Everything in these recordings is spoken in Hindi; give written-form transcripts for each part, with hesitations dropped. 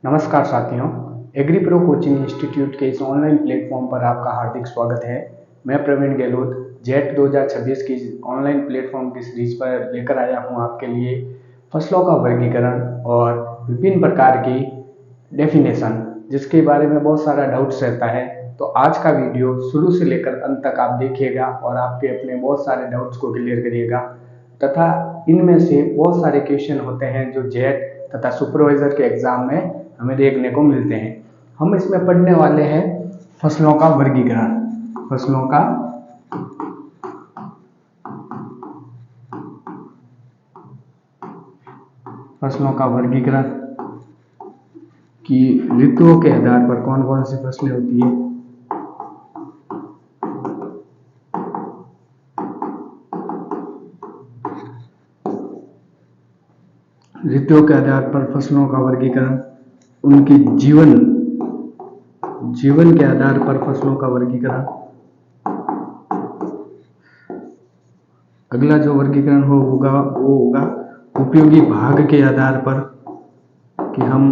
नमस्कार साथियों, एग्री प्रो कोचिंग इंस्टीट्यूट के इस ऑनलाइन प्लेटफॉर्म पर आपका हार्दिक स्वागत है। मैं प्रवीण गहलोत जेट 2026 की ऑनलाइन प्लेटफॉर्म की सीरीज पर लेकर आया हूं आपके लिए फसलों का वर्गीकरण और विभिन्न प्रकार की डेफिनेशन, जिसके बारे में बहुत सारा डाउट्स रहता है। तो आज का वीडियो शुरू से लेकर अंत तक आप देखिएगा और आपके अपने बहुत सारे डाउट्स को क्लियर करिएगा तथा इनमें से बहुत सारे क्वेश्चन होते हैं जो जेट तथा सुपरवाइजर के एग्जाम में हमें देखने को मिलते हैं। हम इसमें पढ़ने वाले हैं फसलों का वर्गीकरण। फसलों का वर्गीकरण कि ऋतुओं के आधार पर कौन कौन सी फसलें होती है, ऋतुओं के आधार पर फसलों का वर्गीकरण, उनकी जीवन के आधार पर फसलों का वर्गीकरण। अगला जो वर्गीकरण होगा वो होगा उपयोगी भाग के आधार पर कि हम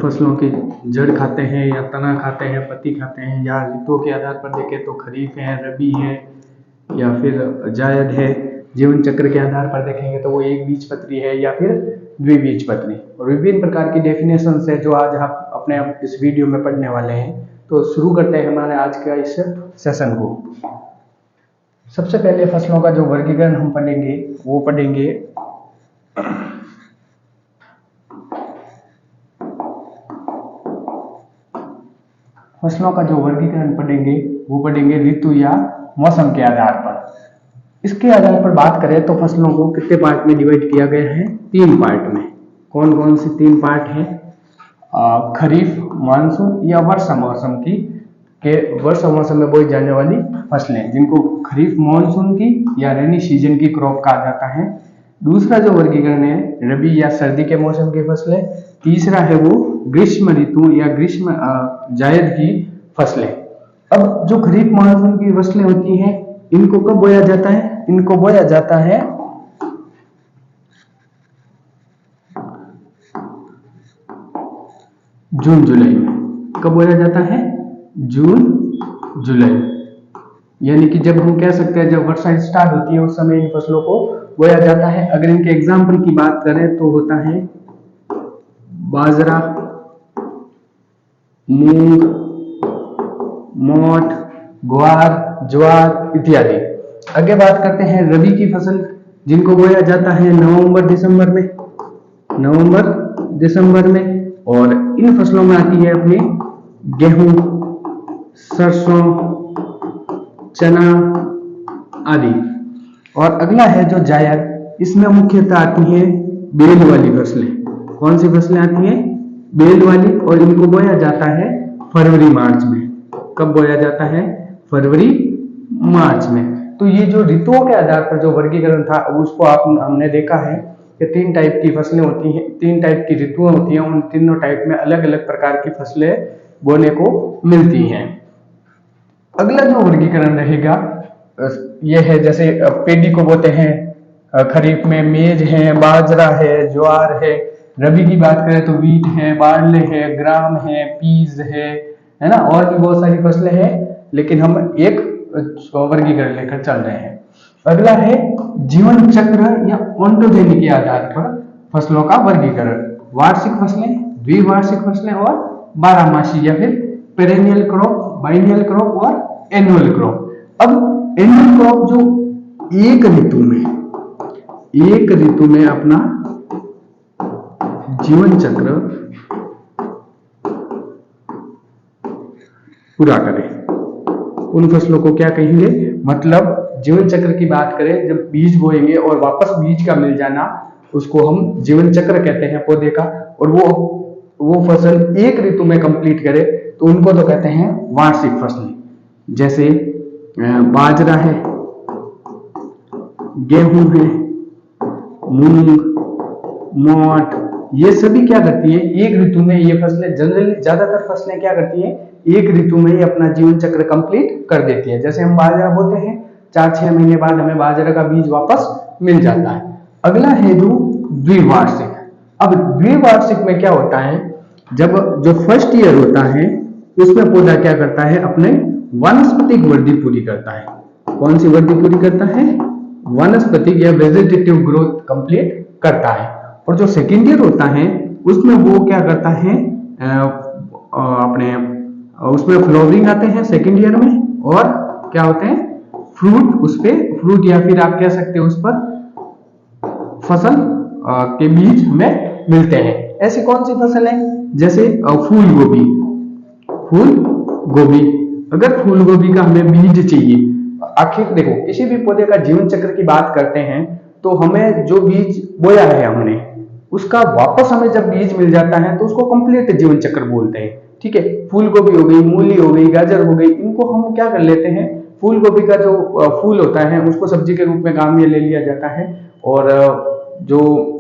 फसलों की जड़ खाते हैं या तना खाते हैं, पत्ती खाते हैं, या ऋतुओं के आधार पर देखें तो खरीफ है, रबी है या फिर जायद है। जीवन चक्र के आधार पर देखेंगे तो वो एक बीजपत्री है या फिर द्विबीजपत्री। और विभिन्न प्रकार की डेफिनेशन है जो आज आप अपने इस वीडियो में पढ़ने वाले हैं। तो शुरू करते हैं हमारे आज का इस सेशन को। सबसे पहले फसलों का जो वर्गीकरण हम पढ़ेंगे वो पढ़ेंगे ऋतु या मौसम के आधार पर। इसके आधार पर बात करें तो फसलों को कितने पार्ट में डिवाइड किया गया है? 3 पार्ट में। कौन कौन से 3 पार्ट हैं? खरीफ, मानसून या वर्षा मौसम में बोई जाने वाली फसलें, जिनको खरीफ मानसून की या रेनी सीजन की क्रॉप कहा जाता है। दूसरा जो वर्गीकरण है रबी या सर्दी के मौसम की फसलें। तीसरा है वो ग्रीष्म ऋतु या ग्रीष्म जायद की फसलें। अब जो खरीफ मानसून की फसलें होती हैं इनको कब बोया जाता है? इनको बोया जाता है जून जुलाई में। कब बोया जाता है? जून जुलाई, यानी कि जब हम कह सकते हैं जब वर्षा स्टार्ट होती है उस समय इन फसलों को बोया जाता है। अगर इनके एग्जाम्पल की बात करें तो होता है बाजरा, मूंग, मोठ, ग्वार, ज्वार इत्यादि। आगे बात करते हैं रबी की फसल, जिनको बोया जाता है नवंबर दिसंबर में। और इन फसलों में आती है अपनी गेहूं, सरसों, चना आदि। और अगला है जो जायद, इसमें मुख्यतः आती है बेल वाली फसलें। कौन सी फसलें आती हैं? बेल वाली। और इनको बोया जाता है फरवरी मार्च में। कब बोया जाता है? फरवरी मार्च में। तो ये जो ऋतुओं के आधार पर जो वर्गीकरण था उसको हमने देखा है कि 3 टाइप की फसलें होती हैं, 3 टाइप की ऋतुएं होती हैं। उन तीनों टाइप में अलग अलग प्रकार की फसलें बोने को मिलती हैं। अगला जो वर्गीकरण रहेगा यह है, जैसे पेडी को बोते हैं खरीफ में, मेज है, बाजरा है, ज्वार है। रबी की बात करें तो वीट है, बार्ले है, ग्राम है, पीज है ना, और भी बहुत सारी फसलें हैं, लेकिन हम एक वर्गीकरण लेकर चल रहे हैं। अगला है जीवन चक्र या ओंटोजेनी के आधार पर फसलों का वर्गीकरण। वार्षिक फसलें, द्विवार्षिक फसलें और 12मासी या फिर पेरेनियल क्रॉप, बाइनियल क्रॉप और एनुअल क्रॉप। अब एनुअल क्रॉप जो एक ऋतु में अपना जीवन चक्र पूरा करे, उन फसलों को क्या कहेंगे? मतलब जीवन चक्र की बात करें, जब बीज बोएंगे और वापस बीज का मिल जाना, उसको हम जीवन चक्र कहते हैं पौधे का। और वो फसल एक ऋतु में कंप्लीट करे तो उनको तो कहते हैं वार्षिक फसलें। जैसे बाजरा है, गेहूं है, मूंग, मोठ, ये सभी क्या करती है? एक ऋतु में ये फसलें, जनरली ज्यादातर फसलें क्या करती है? एक ऋतु में ही अपना जीवन चक्र कंप्लीट कर देती है। जैसे हम बाजरा बोते हैं, 4-6 महीने बाद हमें बाजरा का बीज वापस मिल जाता है। अगला है जो द्विवार्षिक। अब द्विवार्षिक में क्या होता है जब जो फर्स्ट ईयर होता है उसमें पौधा क्या करता है, अपने वानस्पतिक वृद्धि पूरी करता है। कौन सी वृद्धि पूरी करता है, वानस्पतिक या वेजिटेटिव ग्रोथ कंप्लीट करता है। और जो सेकेंड ईयर होता है उसमें वो क्या करता है, अपने उसमें फ्लावरिंग आते हैं सेकेंड ईयर में, और क्या होते हैं, फ्रूट, उस पे फ्रूट या फिर आप कह सकते हो उस पर फसल के बीज हमें मिलते हैं। ऐसी कौन सी फसल है, जैसे फूल गोभी। फूल गोभी, अगर फूल गोभी का हमें बीज चाहिए, आखिर देखो किसी भी पौधे का जीवन चक्र की बात करते हैं तो हमें जो बीज बोया है हमने, उसका वापस हमें जब बीज मिल जाता है तो उसको कंप्लीट जीवन चक्र बोलते हैं। ठीक है, फूल गोभी हो गई, मूली हो गई, गाजर हो गई, इनको हम क्या कर लेते हैं, फूल गोभी का जो फूल होता है उसको सब्जी के रूप में काम में ले लिया जाता है, और जो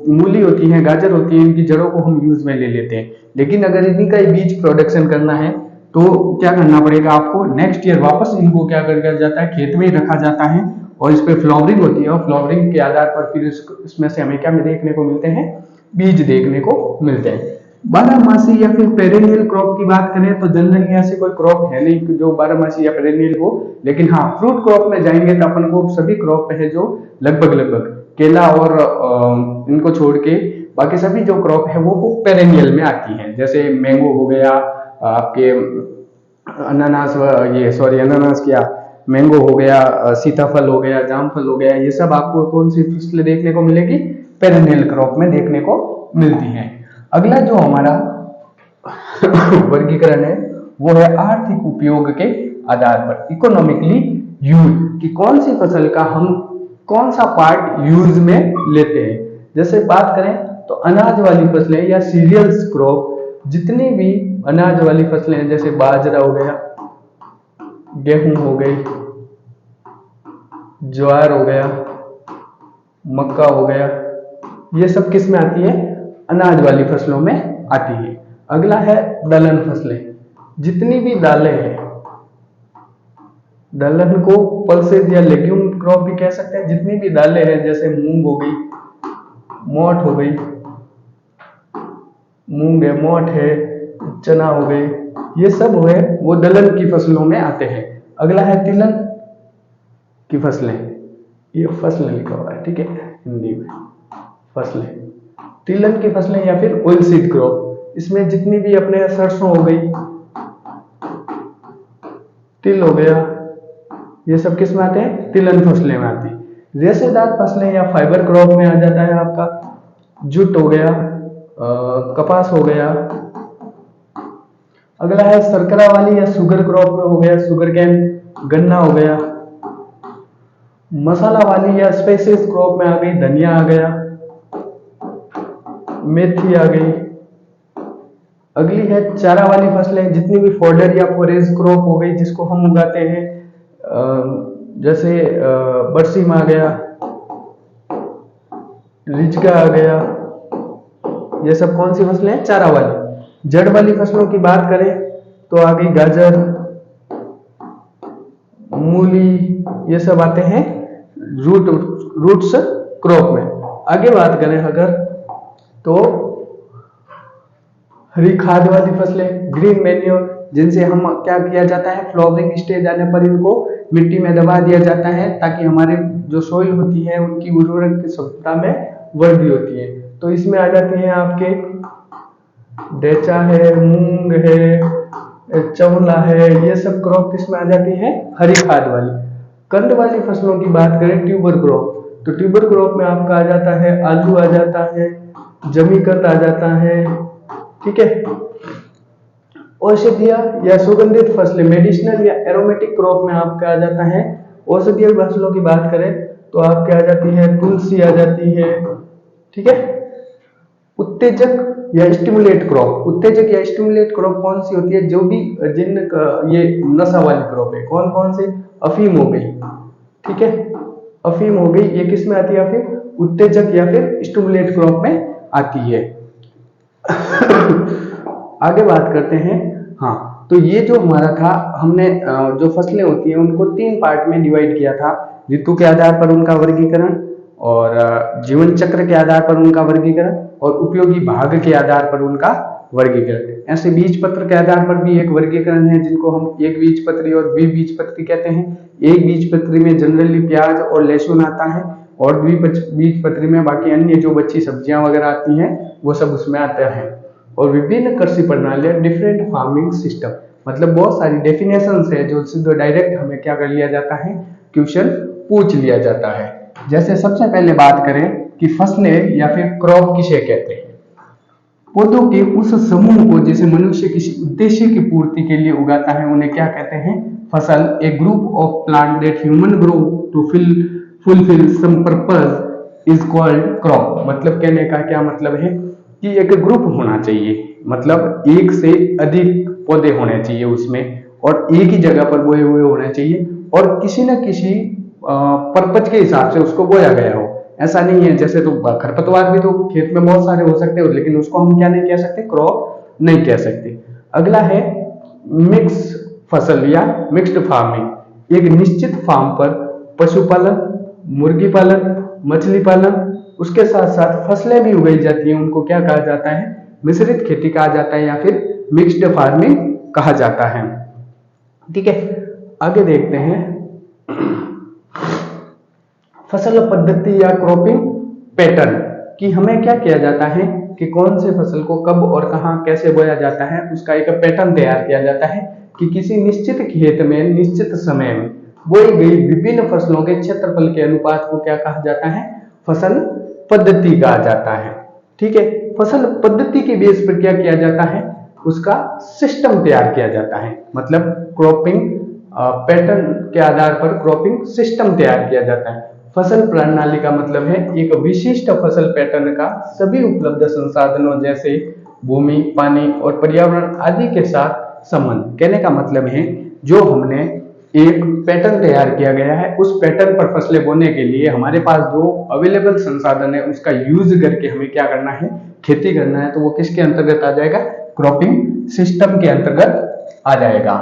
मूली होती है, गाजर होती है, इनकी जड़ों को हम यूज में ले लेते हैं। लेकिन अगर इन्हीं का बीज प्रोडक्शन करना है तो क्या करना पड़ेगा आपको, नेक्स्ट ईयर वापस इनको क्या कर दिया जाता है, खेत में ही रखा जाता है, और इस पे फ्लावरिंग होती है, और फ्लावरिंग के आधार पर फिर इसमें से हमें क्या देखने को मिलते हैं, बीज देखने को मिलते हैं। 12 मासी या फिर पेरेनियल क्रॉप की बात करें तो जनरली ऐसी कोई क्रॉप है नहीं जो 12 मासी या पेरेनियल हो, लेकिन हाँ फ्रूट क्रॉप में जाएंगे तो अपन को सभी क्रॉप है जो लगभग केला और इनको छोड़ के बाकी सभी जो क्रॉप है वो पेरेनियल में आती है। जैसे मैंगो हो गया, आपके अनानास, ये सॉरी अनानास क्या, मैंगो हो गया, सीताफल हो गया, जामफल हो गया, ये सब आपको कौन सी फसलें देखने को मिलेगी, पेरेनियल क्रॉप में देखने को मिलती हैं। अगला जो हमारा वर्गीकरण है वो है आर्थिक उपयोग के आधार पर, इकोनॉमिकली यूज, कि कौन सी फसल का हम कौन सा पार्ट यूज में लेते हैं। जैसे बात करें तो अनाज वाली फसलें या सीरियल्स क्रॉप, जितनी भी अनाज वाली फसलें हैं, जैसे बाजरा हो गया, गेहूं हो गई, ज्वार हो गया, मक्का हो गया, ये सब किस में आती है, अनाज वाली फसलों में आती है। अगला है दलहन फसलें, जितनी भी दालें हैं, दलहन को पल्सेस या लेग्यूम क्रॉप भी कह सकते हैं, जितनी भी दालें हैं जैसे मूंग हो गई, मोठ हो गई, मूंग है, मोठ है, चना हो गई, ये सब है वो दलहन की फसलों में आते हैं। अगला है तिलहन की फसलें, ये फसलें लिखा हुआ है, ठीक है, हिंदी में फसलें, तिलहन की फसलें या फिर ऑयल सीड क्रॉप, इसमें जितनी भी अपने सरसों हो गई, तिल हो गया, ये सब किस में आते हैं, तिलहन फसलें में आती है। रेशेदार फसलें या फाइबर क्रॉप में आ जाता है आपका जूट हो गया, कपास हो गया। अगला है शर्करा वाली या शुगर क्रॉप में हो गया शुगर कैन, गन्ना हो गया। मसाला वाली या स्पाइसेस क्रॉप में आ गई धनिया आ गया, मेथी आ गई। अगली है चारा वाली फसलें, जितनी भी फोडर या फोरेज क्रॉप हो गई जिसको हम उगाते हैं, जैसे बरसीम आ गया, रिजगा आ गया, ये सब कौन सी फसलें हैं, चारा वाली। जड़ वाली फसलों की बात करें तो आ गई गाजर, मूली, ये सब आते हैं रूट्स क्रॉप में। आगे बात करें अगर तो हरी खाद वाली फसलें, ग्रीन मैन्योर, जिनसे हम क्या किया जाता है, फ्लावरिंग स्टेज आने पर इनको मिट्टी में दबा दिया जाता है ताकि हमारे जो सोइल होती है उनकी उर्वरक की क्षमता में वृद्धि होती है। तो इसमें आ जाती है आपके डेचा है, मूंग है, चवला है, ये सब क्रॉप किसमें आ जाती है, हरी खाद वाली। कंद वाली फसलों की बात करें, ट्यूबर क्रॉप, तो ट्यूबर क्रॉप में आपका आ जाता है आलू आ जाता है, जमीकंद आ जाता है, ठीक है। औषधीय या सुगंधित फसलें, मेडिसिनल या एरोमेटिक क्रॉप में आपका आ जाता है। औषधीय फसलों की बात करें तो आपके आ जाती है तुलसी आ जाती है, ठीक है। उत्तेजक या स्टिमुलेट क्रॉप, उत्तेजक या स्टिमुलेट क्रॉप कौन सी होती है, जो भी जिन ये नशा वाली क्रॉप है, कौन कौन से, अफीम हो गई, ठीक है, अफीम हो गई, ये किस में आती है, फिर उत्तेजक या फिर स्टिमुलेट क्रॉप में आती है। आगे बात करते हैं, हाँ, तो ये जो हमारा था, हमने जो फसलें होती हैं उनको 3 पार्ट में डिवाइड किया था, ऋतु के आधार पर उनका वर्गीकरण, और जीवन चक्र के आधार पर उनका वर्गीकरण, और उपयोगी भाग के आधार पर उनका वर्गीकरण। ऐसे बीज पत्र के आधार पर भी एक वर्गीकरण है जिनको हम एक बीजपत्री और द्विबीजपत्री कहते हैं। एक बीजपत्री में जनरली प्याज और लहसुन आता है और द्विबीजपत्री में बाकी अन्य जो बची सब्जियां वगैरह आती हैं वो सब उसमें आता है। और विभिन्न कृषि प्रणालियां, डिफरेंट फार्मिंग सिस्टम, मतलब बहुत सारी डेफिनेशंस है जो सीधे डायरेक्ट हमें क्या कर लिया जाता है, क्वेश्चन पूछ लिया जाता है। जैसे सबसे पहले बात करें कि फसलें या फिर क्रॉप किसे कहते हैं। पौधों के उस समूह को जैसे मनुष्य किसी उद्देश्य की पूर्ति के लिए उगाता है उन्हें क्या कहते हैं, फसल। A group of plant that human grow to fulfil some purpose is called crop. मतलब कहने का क्या मतलब है कि एक ग्रुप होना चाहिए, मतलब एक से अधिक पौधे होने चाहिए उसमें और एक ही जगह पर बोए हुए होने चाहिए और किसी न किसी पर्पज के हिसाब से उसको बोया गया हो। ऐसा नहीं है जैसे तो खरपतवार भी तो खेत में बहुत सारे हो सकते हो लेकिन उसको हम क्या नहीं कह सकते, क्रॉप नहीं कह सकते। अगला है मिक्स फसल या मिक्स्ड फार्मिंग। एक निश्चित फार्म पर पशुपालन, मुर्गी पालन, मछली पालन, उसके साथ साथ फसलें भी उगाई जाती हैं, उनको क्या कहा जाता है, मिश्रित खेती कहा जाता है या फिर मिक्स्ड फार्मिंग कहा जाता है। ठीक है, आगे देखते हैं फसल पद्धति या क्रॉपिंग पैटर्न कि हमें क्या किया जाता है कि कौन से फसल को कब और कहां कैसे बोया जाता है, उसका एक पैटर्न तैयार किया जाता है कि किसी निश्चित खेत में निश्चित समय में बोई गई विभिन्न फसलों के क्षेत्रफल के अनुपात को क्या कहा जाता है, फसल पद्धति कहा जाता है। ठीक है, फसल पद्धति के बेस पर क्या किया जाता है, उसका सिस्टम तैयार किया जाता है। मतलब क्रॉपिंग पैटर्न के आधार पर क्रॉपिंग सिस्टम तैयार किया जाता है। फसल प्रणाली का मतलब है एक विशिष्ट फसल पैटर्न का सभी उपलब्ध संसाधनों जैसे भूमि, पानी और पर्यावरण आदि के साथ संबंध। कहने का मतलब है जो हमने एक पैटर्न तैयार किया गया है उस पैटर्न पर फसलें बोने के लिए हमारे पास जो अवेलेबल संसाधन है उसका यूज करके हमें क्या करना है, खेती करना है, तो वो किसके अंतर्गत आ जाएगा, क्रॉपिंग सिस्टम के अंतर्गत आ जाएगा।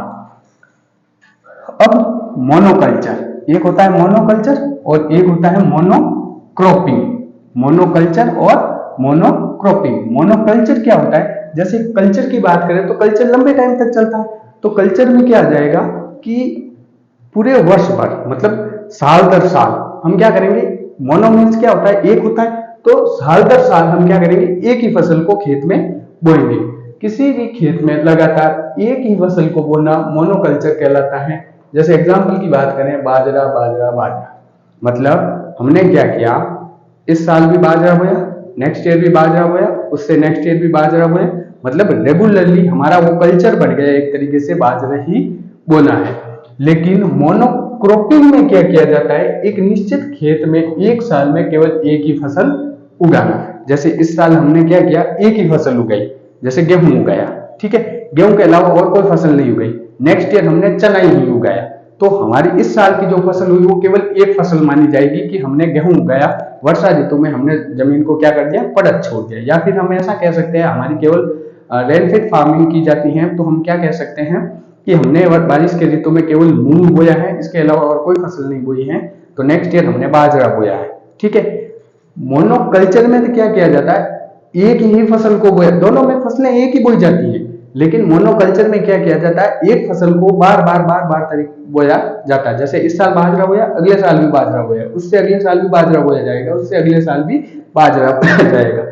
अब मोनोकल्चर, एक होता है मोनोकल्चर और एक होता है मोनोक्रॉपिंग। मोनोकल्चर और मोनोक्रॉपिंग। मोनोकल्चर क्या होता है, जैसे कल्चर की बात करें तो कल्चर लंबे टाइम तक चलता है, तो कल्चर में क्या आ जाएगा कि पूरे वर्ष भर मतलब साल दर साल हम क्या करेंगे, मोनो मीन्स क्या होता है, एक होता है, तो साल दर साल हम क्या करेंगे, एक ही फसल को खेत में बोएंगे। किसी भी खेत में लगातार एक ही फसल को बोना मोनोकल्चर कहलाता है। जैसे एग्जाम्पल की बात करें, बाजरा बाजरा बाजरा, मतलब हमने क्या किया, इस साल भी बाजरा बोया, नेक्स्ट ईयर भी बाजरा बोया, उससे नेक्स्ट ईयर भी बाजरा बोया, मतलब रेगुलरली हमारा वो कल्चर बन गया एक तरीके से बाजरा ही बोना है। लेकिन मोनोक्रॉपिंग में क्या किया जाता है, एक निश्चित खेत में एक साल में केवल एक ही फसल उगाना। जैसे इस साल हमने क्या किया, एक ही फसल उगाई, जैसे गेहूं उगाया, ठीक है, गेहूं के अलावा और कोई फसल नहीं उगाई। नेक्स्ट ईयर हमने चना ही उगाया, तो हमारी इस साल की जो फसल हुई वो केवल एक फसल मानी जाएगी कि हमने गेहूं उगाया, वर्षा ऋतु में हमने जमीन को क्या कर दिया, पड़त छोड़ दिया। या फिर हम ऐसा कह सकते हैं हमारी केवल रेनफेड फार्मिंग की जाती है, तो हम क्या कह सकते हैं कि हमने बारिश के ऋतु में केवल मूंग बोया है, इसके अलावा और कोई फसल नहीं बोई है, तो नेक्स्ट ईयर हमने बाजरा बोया है। ठीक है, मोनोकल्चर में तो क्या किया जाता है, एक ही फसल को बोया, दोनों में फसलें एक ही बोई जाती हैं, लेकिन मोनोकल्चर में क्या किया जाता है, एक फसल को बार बार बोया जाता है। जैसे इस साल बाजरा बोया, अगले साल भी बाजरा बोया, उससे अगले साल भी बाजरा बोया जाएगा, उससे अगले साल भी बाजरा बोया जाएगा।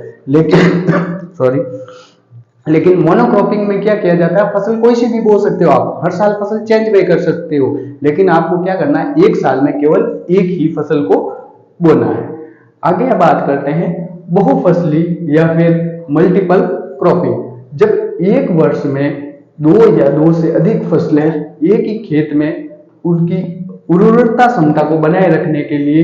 लेकिन मोनोक्रॉपिंग में क्या किया जाता है, फसल कोई सी भी बो सकते हो आप, हर साल फसल चेंज भी कर सकते हो, लेकिन आपको क्या करना है, एक साल में केवल एक ही फसल को बोना है। आगे बात करते हैं बहुफसली या फिर मल्टीपल क्रॉपिंग। जब एक वर्ष में दो या दो से अधिक फसलें एक ही खेत में उनकी उर्वरता क्षमता को बनाए रखने के लिए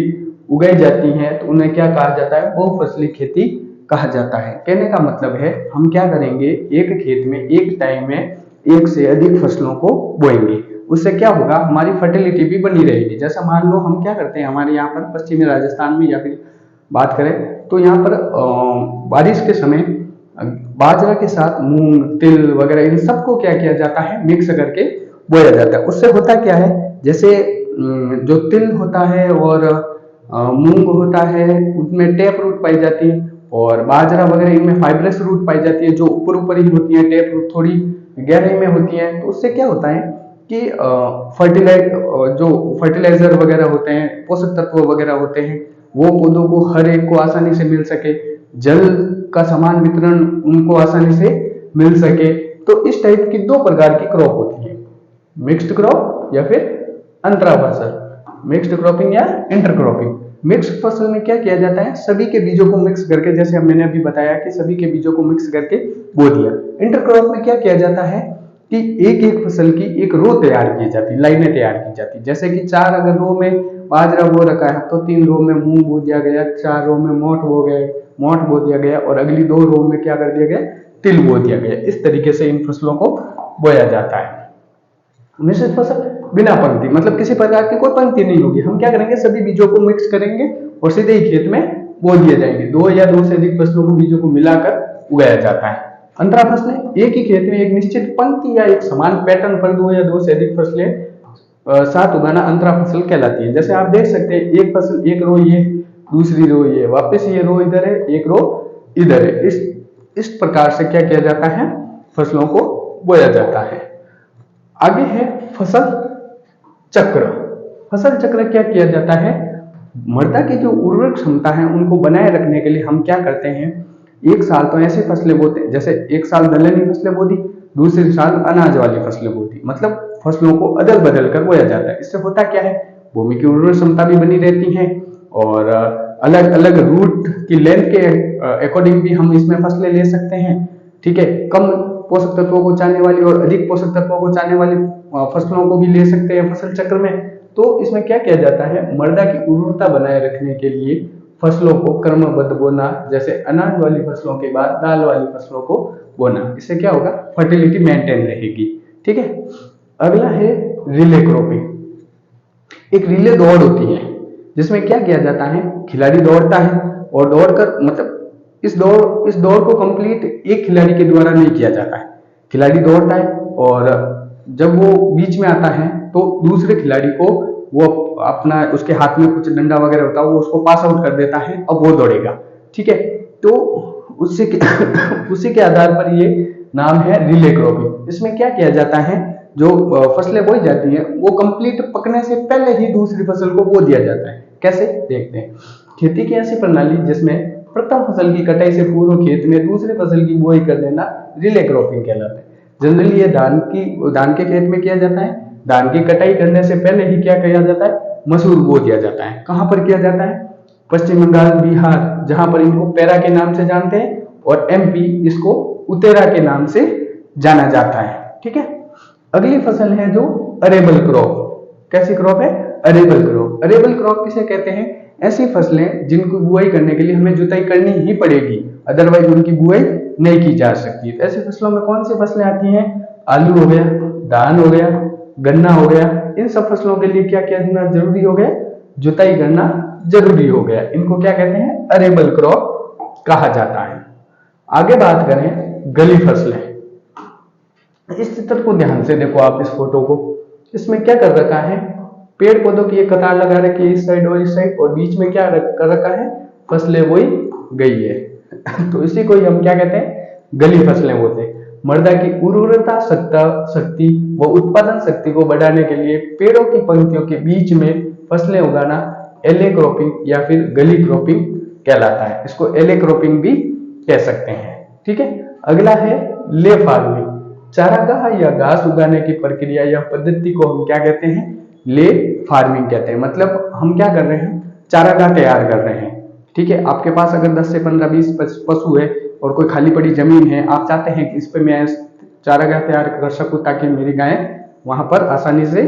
उगाई जाती हैं, तो उन्हें क्या कहा जाता है, बहुफसली खेती कहा जाता है। कहने का मतलब है हम क्या करेंगे, एक खेत में एक टाइम में एक से अधिक फसलों को बोएंगे, उससे क्या होगा, हमारी फर्टिलिटी भी बनी रहेगी। जैसा मान लो हम क्या करते हैं, हमारे यहाँ पर पश्चिमी राजस्थान में या फिर बात करें तो यहाँ पर बारिश के समय बाजरा के साथ मूंग, तिल वगैरह इन सबको क्या किया जाता है, मिक्स करके बोया जाता है। उससे होता क्या है, जैसे जो तिल होता है और मूंग होता है, उसमें टैप रूट पाई जाती है, और बाजरा वगैरह इनमें फाइब्रस रूट पाई जाती है जो ऊपर ऊपर ही होती है, टेप रूट थोड़ी गहराई में होती है। तो उससे क्या होता है कि फर्टिलाइजर वगैरह होते हैं, पोषक तत्व वगैरह होते हैं, वो पौधों को हर एक को आसानी से मिल सके, जल का समान वितरण उनको आसानी से मिल सके। तो इस टाइप की दो प्रकार की क्रॉप होती है, मिक्स्ड क्रॉप या फिर अंतरा फसल, मिक्स्ड क्रॉपिंग या इंटरक्रॉपिंग। मिक्स्ड फसल में क्या किया जाता है, सभी के बीजों को मिक्स करके, जैसे मैंने अभी बताया कि सभी के बीजों को मिक्स करके बो दिया। इंटरक्रॉप में क्या किया जाता है कि एक एक फसल की एक रो तैयार की जाती, लाइनें तैयार की जाती। जैसे कि 4 अगर रो में बाजरा बो रखा है तो 3 रो में मूंग बो दिया गया, 4 रो में मोठ बो दिया गया और अगली 2 रो में क्या कर दिया गया, तिल बो दिया गया। इस तरीके से इन फसलों को बोया जाता है। मिश्रित फसल बिना पंक्ति, मतलब किसी प्रकार की कोई पंक्ति नहीं होगी। हम क्या करेंगे, सभी बीजों को मिक्स करेंगे और सीधे ही खेत में बो दिए जाएंगे। 2 या 2 से अधिक फसलों को बीजों को मिलाकर उगाया जाता है। अंतरा फसलें एक ही खेत में एक निश्चित पंक्ति या एक समान पैटर्न पर 2 या 2 से अधिक फसलें साथ उगाना अंतरा फसल कहलाती है। जैसे आप देख सकते हैं, एक फसल, एक रो ये, दूसरी रो ये, वापस ये रो इधर है, एक रो इधर है। इस प्रकार से क्या किया जाता है, फसलों को बोया जाता है। आगे है फसल चक्र। फसल चक्र क्या किया जाता है, मृदा की जो उर्वरक क्षमता है उनको बनाए रखने के लिए हम क्या करते हैं, एक साल तो ऐसी फसलें बोते हैं, जैसे एक साल दलहनी फसलें बो दी, दूसरे साल अनाज वाली फसलें बो दी, मतलब फसलों को अदल बदल कर बोया जाता है। इससे होता क्या है, भूमि की उर्वरक क्षमता भी बनी रहती है और अलग अलग रूट की लेंथ के अकॉर्डिंग भी हम इसमें फसलें ले सकते हैं। ठीक है, कम पोषक तत्वों को चाहने वाली और अधिक पोषक तत्वों को चाहने वाली फसलों को भी ले सकते हैं फसल चक्र में। तो इसमें क्या किया जाता है, मृदा की उर्वरता बनाए रखने के लिए फसलों को क्रमबद्ध बोना, जैसे अनाज वाली फसलों के बाद दाल वाली फसलों को बोना। इससे क्या होगा, फर्टिलिटी मेंटेन रहेगी। ठीक है, अगला है रिले क्रॉपिंग। एक रिले दौड़ होती है जिसमें क्या किया जाता है, खिलाड़ी दौड़ता है और दौड़कर, मतलब इस दौड़ को कंप्लीट एक खिलाड़ी के द्वारा नहीं किया जाता है। खिलाड़ी दौड़ता है और जब वो बीच में आता है तो दूसरे खिलाड़ी को वो अपना, उसके हाथ में कुछ डंडा वगैरह होता है, वो उसको पास आउट कर देता है, अब वो दौड़ेगा। ठीक है, तो उसी के आधार पर ये नाम है रिले क्रॉपिंग। इसमें क्या किया जाता है, जो फसलें बोई जाती हैं वो कंप्लीट पकने से पहले ही दूसरी फसल को बो दिया जाता है। कैसे, देखते हैं। खेती की ऐसी प्रणाली जिसमें प्रथम फसल की कटाई से पूर्व खेत में दूसरी फसल की बुआई कर देना रिले क्रॉपिंग कहलाता है। जनरली ये धान के खेत में किया जाता है। धान की कटाई करने से पहले ही क्या किया जाता है, मसूर बो दिया जाता है। कहां पर किया जाता है, पश्चिम बंगाल, बिहार, जहां पर इनको पैरा के नाम से जानते हैं, और एमपी इसको उतेरा के नाम से जाना जाता है। ठीक है, अगली फसल है जो अरेबल क्रॉप। कैसी क्रॉप है, अरेबल क्रॉप। अरेबल क्रॉप किसे कहते हैं, ऐसी फसलें जिनको बुआई करने के लिए हमें जुताई करनी ही पड़ेगी, अदरवाइज उनकी बुआई नहीं की जा सकती। तो ऐसी फसलों में कौन सी फसलें आती हैं, आलू हो गया, धान हो गया, गन्ना हो गया। इन सब फसलों के लिए क्या करना जरूरी हो गया, जुताई करना जरूरी हो गया। इनको क्या कहते हैं, अरेबल क्रॉप कहा जाता है। आगे बात करें गली फसलें। इस चित्र को ध्यान से देखो आप, इस फोटो को। इसमें क्या कर रखा है, पेड़ पौधों की एक कतार लगा रखी है इस साइड और इस साइड, और बीच में क्या कर रखा है, फसलें बोई गई है। तो इसी को हम क्या कहते हैं, गली फसलें बोलते हैं। मृदा की उर्वरता शक्ति व उत्पादन शक्ति को बढ़ाने के लिए पेड़ों की पंक्तियों के बीच में फसलें उगाना एले क्रॉपिंग या फिर गली क्रॉपिंग कहलाता है। इसको एले क्रॉपिंग भी कह सकते हैं। ठीक है, अगला है ले फार्मिंग। चारागाह या घास उगाने की प्रक्रिया या पद्धति को हम क्या कहते हैं, ले फार्मिंग कहते हैं। मतलब हम क्या कर रहे हैं, चारागाह तैयार कर रहे हैं। ठीक है, आपके पास अगर 10 से 15-20 पशु है और कोई खाली पड़ी जमीन है, आप चाहते हैं कि इस पे मैं चारागाह तैयार कर सकूं ताकि मेरी गायें वहां पर आसानी से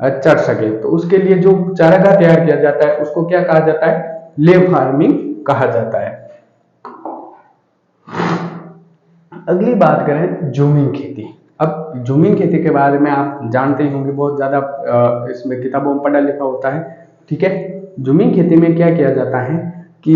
चढ़ सके। तो उसके लिए जो चारागाह तैयार किया जाता है उसको क्या कहा जाता है, ले फार्मिंग कहा जाता है। अगली बात करें जूमिंग खेती। अब जूमिंग खेती के बारे में आप जानते ही होंगे, बहुत ज्यादा इसमें किताबों में पढ़ा लिखा होता है। ठीक है, जूमिंग खेती में क्या किया जाता है कि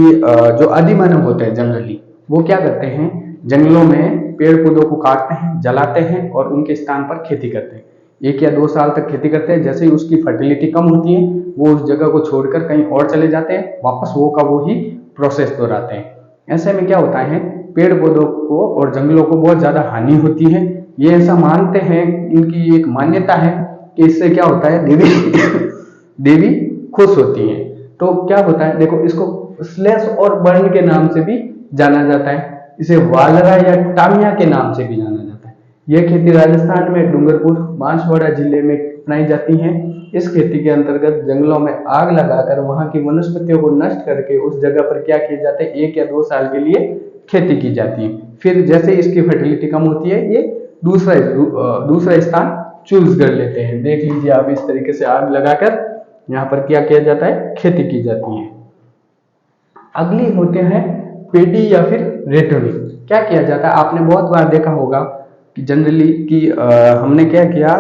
जो आदि मानव होते हैं जनरली, वो क्या करते हैं, जंगलों में पेड़ पौधों को काटते हैं, जलाते हैं और उनके स्थान पर खेती करते हैं। 1 या 2 साल तक खेती करते हैं। जैसे ही उसकी फर्टिलिटी कम होती है वो उस जगह को छोड़कर कहीं और चले जाते हैं, वापस वो का वो ही प्रोसेस दोहराते हैं। ऐसे में क्या होता है, पेड़ पौधों को और जंगलों को बहुत ज्यादा हानि होती है। ये ऐसा मानते हैं, इनकी एक मान्यता है कि इससे क्या होता है, देवी देवी खुश होती है। तो क्या होता है, देखो इसको स्लेश और बर्न के नाम से भी जाना जाता है, इसे वालरा या टामिया के नाम से भी जाना जाता है। यह खेती राजस्थान में डूंगरपुर बांसवाड़ा जिले में अपनाई जाती है। इस खेती के अंतर्गत जंगलों में आग लगाकर वहां की वनस्पतियों को नष्ट करके उस जगह पर क्या किया जाता है, 1 या 2 साल के लिए खेती की जाती है। फिर जैसे इसकी फर्टिलिटी कम होती है, ये दूसरा स्थान चूज कर लेते हैं। देख लीजिए आप, इस तरीके से आग लगाकर यहाँ पर क्या किया जाता है, खेती की जाती है। अगली होते हैं पेडी या फिर रेटोनी। क्या किया जाता है, आपने बहुत बार देखा होगा कि जनरली कि हमने क्या किया,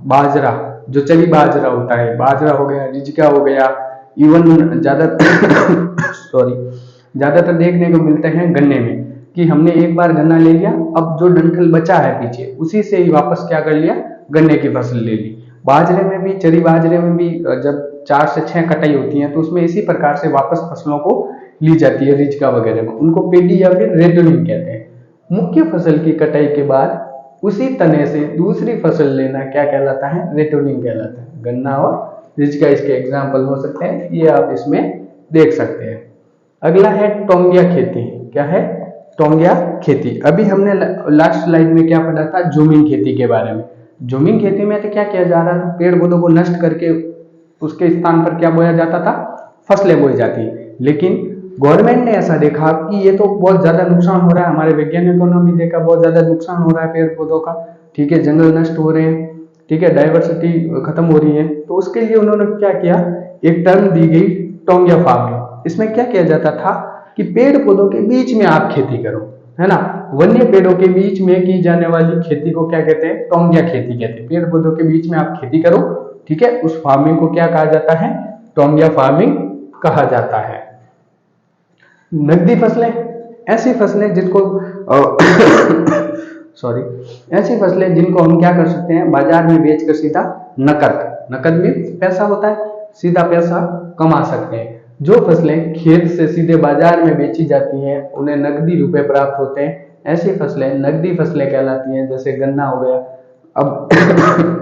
बाजरा, जो चरी बाजरा होता है, बाजरा हो गया, रिजका हो गया, इवन ज्यादातर देखने को मिलते हैं गन्ने में, कि हमने एक बार गन्ना ले लिया, अब जो डंठल बचा है पीछे उसी से ही वापस क्या कर लिया, गन्ने की फसल ले ली। बाजरे में भी, चरी बाजरे में भी जब 4 से 6 कटाई होती है तो उसमें इसी प्रकार से वापस फसलों को ली जाती है, रिजका वगैरह में, उनको पेडी या फिर रेटोनिंग कहते हैं। मुख्य फसल की कटाई के बाद उसी तने से दूसरी फसल लेना क्या कहलाता है, रेटोनिंग कहलाता है। गन्ना और रिजका इसके एग्जाम्पल हो सकते हैं, ये आप इसमें देख सकते हैं। अगला है टोंगिया खेती। क्या है, टोंगिया खेती। अभी हमने लास्ट स्लाइड में क्या पढ़ा था, जूमिंग खेती के बारे में। जूमिंग खेती में तो क्या किया जा रहा था, पेड़ पौधों को नष्ट करके उसके स्थान पर क्या बोया जाता था, फसलें बोई जाती। लेकिन गवर्नमेंट ने ऐसा देखा कि ये तो बहुत ज्यादा नुकसान हो रहा है, हमारे वैज्ञानिकों ने भी देखा बहुत ज्यादा नुकसान हो रहा है पेड़ पौधों का, ठीक है, जंगल नष्ट हो रहे हैं, ठीक है, डाइवर्सिटी खत्म हो रही है। तो उसके लिए उन्होंने क्या किया, एक टर्म दी गई टोंगिया फार्मिंग। इसमें क्या किया जाता था कि पेड़ पौधों के बीच में आप खेती करो, है ना, वन्य पेड़ों के बीच में की जाने वाली खेती को क्या कहते हैं, टोंगिया खेती कहते हैं। पेड़ पौधों के बीच में आप खेती करो, ठीक है, उस फार्मिंग को क्या कहा जाता है, टोंगिया फार्मिंग कहा जाता है। नकदी फसलें, ऐसी फसलें जिनको ऐसी फसलें जिनको हम क्या कर सकते हैं, बाजार में बेचकर सीधा नकद में पैसा होता है, सीधा पैसा कमा सकते हैं। जो फसलें खेत से सीधे बाजार में बेची जाती हैं उन्हें नकदी रुपए प्राप्त होते हैं, ऐसी फसलें नकदी फसलें कहलाती हैं। जैसे गन्ना हो गया, अब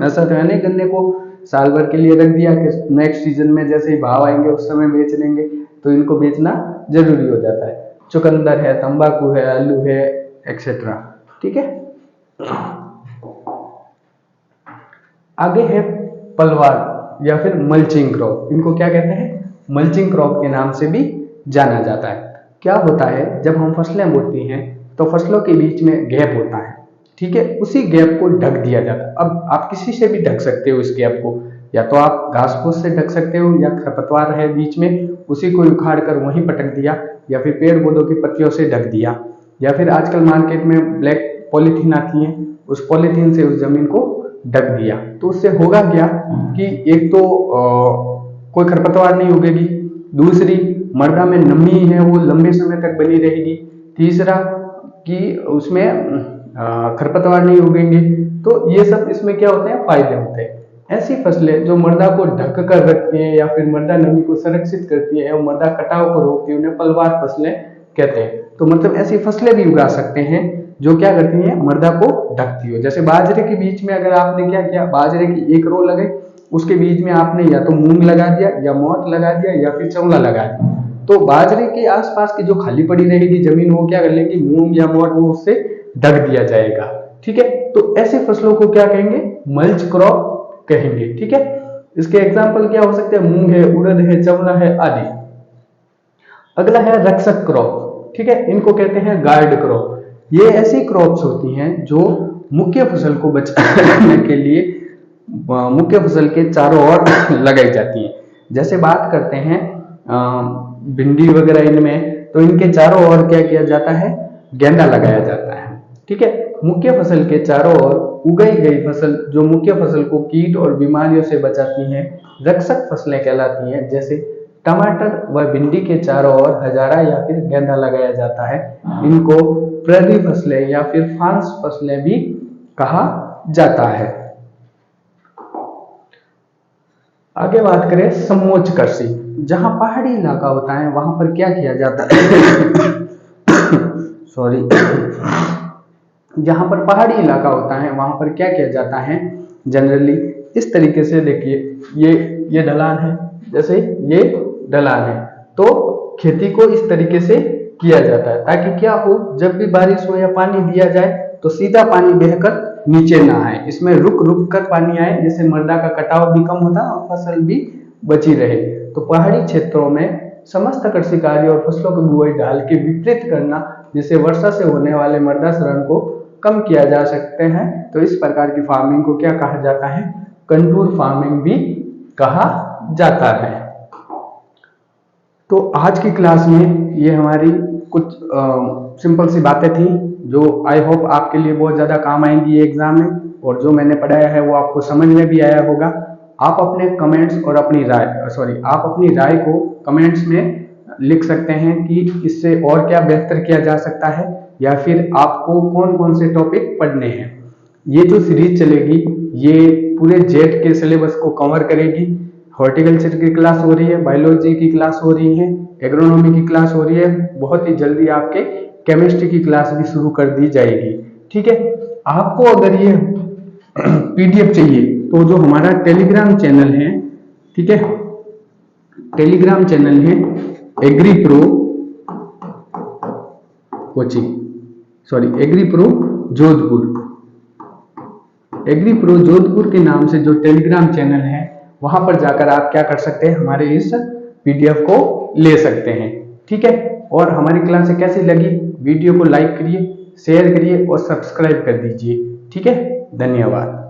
ऐसा तो है नहीं गन्ने को साल भर के लिए रख दिया कि नेक्स्ट सीजन में जैसे ही भाव आएंगे उस समय बेच लेंगे, तो इनको बेचना जरूरी हो जाता है। चुकंदर है, तंबाकू है, आलू है, एक्सेट्रा, ठीक है। आगे है पलवार या फिर मल्चिंग क्रॉप। इनको क्या कहते हैं, मल्चिंग क्रॉप के नाम से भी जाना जाता है। क्या होता है, जब हम फसलें बोते हैं तो फसलों के बीच में गैप होता है, ठीक है, उसी गैप को ढक दिया जाता है। अब आप किसी से भी ढक सकते हो इस गैप को, या तो आप घास फूस से ढक सकते हो, या खरपतवार है बीच में उसी को उखाड़ कर वहीं पटक दिया, या फिर पेड़ पौधों की पत्तियों से ढक दिया, या फिर आजकल मार्केट में ब्लैक पॉलीथीन आती है, उस पॉलीथीन से उस जमीन को ढक दिया। तो उससे होगा क्या कि एक तो कोई खरपतवार नहीं उगेगी, दूसरी मृदा में नमी है वो लंबे समय तक बनी रहेगी, तीसरा कि उसमें खरपतवार नहीं उगेंगे। तो ये सब इसमें क्या होते हैं, फायदे होते हैं। ऐसी फसलें जो मृदा को ढक कर रखती हैं या फिर मृदा नमी को संरक्षित करती है और मृदा कटाव को रोकती है, उन्हें पलवार फसलें कहते हैं। तो मतलब ऐसी फसलें भी उगा सकते हैं जो क्या करती हैं, मृदा को ढकती हो। जैसे बाजरे के बीच में अगर आपने क्या किया, बाजरे की एक रो लगाई, उसके बीच में आपने या तो मूंग लगा दिया, या मोठ लगा दिया, या फिर चवला लगा दिया, तो बाजरे के आसपास की जो खाली पड़ी रहेगी जमीन वो क्या कर लेंगी, मूंग या मोठ वो उससे ढक दिया जाएगा, ठीक है। तो ऐसे फसलों को क्या कहेंगे, मल्च क्रॉप कहेंगे, ठीक है। इसके एग्जाम्पल क्या हो सकते हैं, मूंग है, उड़द है, चवला है आदि। अगला है रक्षक क्रॉप, ठीक है, इनको कहते हैं गार्ड क्रॉप। ये ऐसी क्रॉप्स होती हैं जो मुख्य फसल को बचाने के लिए मुख्य फसल के चारों ओर लगाई जाती हैं। जैसे बात करते हैं भिंडी वगैरह इनमें, तो इनके चारों ओर क्या किया जाता है, गेंदा लगाया जाता है, ठीक है। मुख्य फसल के चारों ओर उगाई गई फसल जो मुख्य फसल को कीट और बीमारियों से बचाती हैं रक्षक फसलें कहलाती हैं। जैसे टमाटर व भिंडी के चारों ओर हजारा या फिर गेंदा लगाया जाता है। इनको प्रदी फसलें या फिर फांस फसलें भी कहा जाता है। आगे बात करें समोच्च कृषि। जहां पहाड़ी इलाका होता है वहां पर क्या किया जाता है सॉरी, जहां पर पहाड़ी इलाका होता है वहां पर क्या किया जाता है, जनरली इस तरीके से, देखिए ये ढलान है, जैसे ये ढलान है, तो खेती को इस तरीके से किया जाता है ताकि क्या हो, जब भी बारिश हो या पानी दिया जाए तो सीधा पानी बहकर नीचे ना आए, इसमें रुक रुक कर पानी आए, जिससे मृदा का कटाव भी कम होता है और फसल भी बची रहे। तो पहाड़ी क्षेत्रों में समस्त कृषि कार्य और फसलों की बुआई ढाल के विपरीत करना, जिससे वर्षा से होने वाले मृदा क्षरण को कम किया जा सकते हैं। तो इस प्रकार की फार्मिंग को क्या कहा जाता है, कंटूर फार्मिंग भी कहा जाता है। तो आज की क्लास में ये हमारी कुछ सिंपल सी बातें थी जो आई होप आपके लिए बहुत ज़्यादा काम आएंगी एग्जाम में, और जो मैंने पढ़ाया है वो आपको समझ में भी आया होगा। आप अपने कमेंट्स और अपनी राय आप अपनी राय को कमेंट्स में लिख सकते हैं कि इससे और क्या बेहतर किया जा सकता है, या फिर आपको कौन कौन से टॉपिक पढ़ने हैं। ये जो सीरीज चलेगी ये पूरे जेट के सिलेबस को कवर करेगी। हॉर्टिकल्चर की क्लास हो रही है, बायोलॉजी की क्लास हो रही है, एग्रोनॉमी की क्लास हो रही है, बहुत ही जल्दी आपके केमिस्ट्री की क्लास भी शुरू कर दी जाएगी। ठीक है, आपको अगर ये पीडीएफ चाहिए तो जो हमारा टेलीग्राम चैनल है, ठीक है, टेलीग्राम चैनल है agri pro coaching, agri pro Jodhpur, agri pro Jodhpur के नाम से जो टेलीग्राम चैनल है वहां पर जाकर आप क्या कर सकते हैं, हमारे इस पीडीएफ को ले सकते हैं। ठीक है, और हमारी क्लासें कैसी लगी, वीडियो को लाइक करिए, शेयर करिए और सब्सक्राइब कर दीजिए। ठीक है, धन्यवाद।